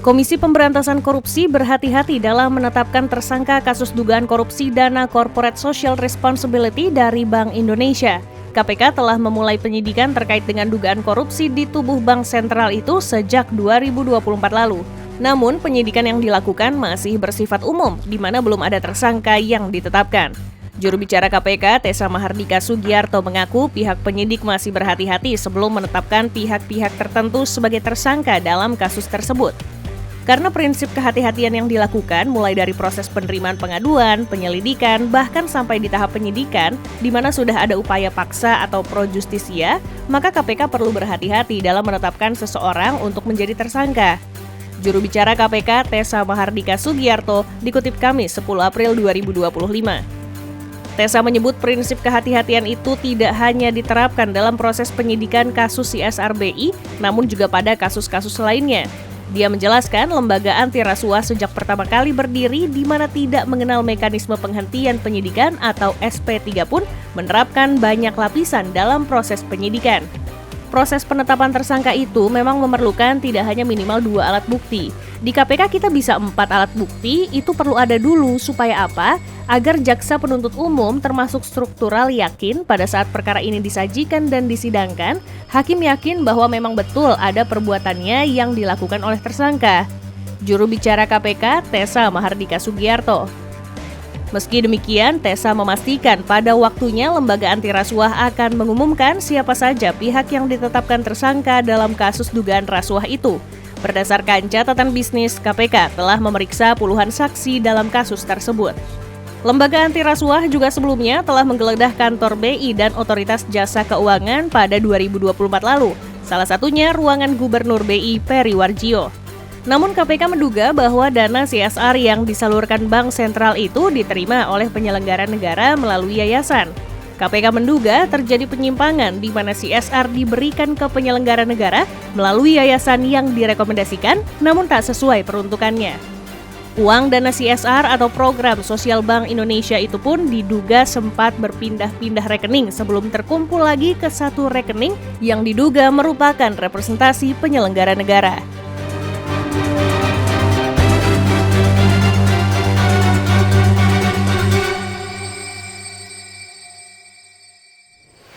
Komisi Pemberantasan Korupsi berhati-hati dalam menetapkan tersangka kasus dugaan korupsi dana Corporate Social Responsibility dari Bank Indonesia. KPK telah memulai penyidikan terkait dengan dugaan korupsi di tubuh Bank Sentral itu sejak 2024 lalu. Namun, penyidikan yang dilakukan masih bersifat umum, di mana belum ada tersangka yang ditetapkan. Juru bicara KPK, Tessa Mahardika Sugiarto mengaku pihak penyidik masih berhati-hati sebelum menetapkan pihak-pihak tertentu sebagai tersangka dalam kasus tersebut. Karena prinsip kehati-hatian yang dilakukan mulai dari proses penerimaan pengaduan, penyelidikan, bahkan sampai di tahap penyidikan, di mana sudah ada upaya paksa atau pro justisia, maka KPK perlu berhati-hati dalam menetapkan seseorang untuk menjadi tersangka. Juru bicara KPK, Tessa Mahardika Sugiarto, dikutip Kamis 10 April 2025. Tessa menyebut prinsip kehati-hatian itu tidak hanya diterapkan dalam proses penyidikan kasus CSR BI, namun juga pada kasus-kasus lainnya. Dia menjelaskan lembaga anti rasuah sejak pertama kali berdiri di mana tidak mengenal mekanisme penghentian penyidikan atau SP3 pun menerapkan banyak lapisan dalam proses penyidikan. Proses penetapan tersangka itu memang memerlukan tidak hanya minimal 2 alat bukti. Di KPK kita bisa 4 alat bukti, itu perlu ada dulu supaya apa? Agar jaksa penuntut umum termasuk struktural yakin pada saat perkara ini disajikan dan disidangkan, hakim yakin bahwa memang betul ada perbuatannya yang dilakukan oleh tersangka. Juru bicara KPK, Tessa Mahardika Sugiarto. Meski demikian, Tessa memastikan pada waktunya lembaga anti rasuah akan mengumumkan siapa saja pihak yang ditetapkan tersangka dalam kasus dugaan rasuah itu. Berdasarkan catatan bisnis, KPK telah memeriksa puluhan saksi dalam kasus tersebut. Lembaga anti rasuah juga sebelumnya telah menggeledah kantor BI dan Otoritas Jasa Keuangan pada 2024 lalu, salah satunya ruangan Gubernur BI Peri Warjio. Namun KPK menduga bahwa dana CSR yang disalurkan Bank Sentral itu diterima oleh penyelenggara negara melalui yayasan. KPK menduga terjadi penyimpangan di mana CSR diberikan ke penyelenggara negara melalui yayasan yang direkomendasikan, namun tak sesuai peruntukannya. Uang dana CSR atau program sosial Bank Indonesia itu pun diduga sempat berpindah-pindah rekening sebelum terkumpul lagi ke satu rekening yang diduga merupakan representasi penyelenggara negara.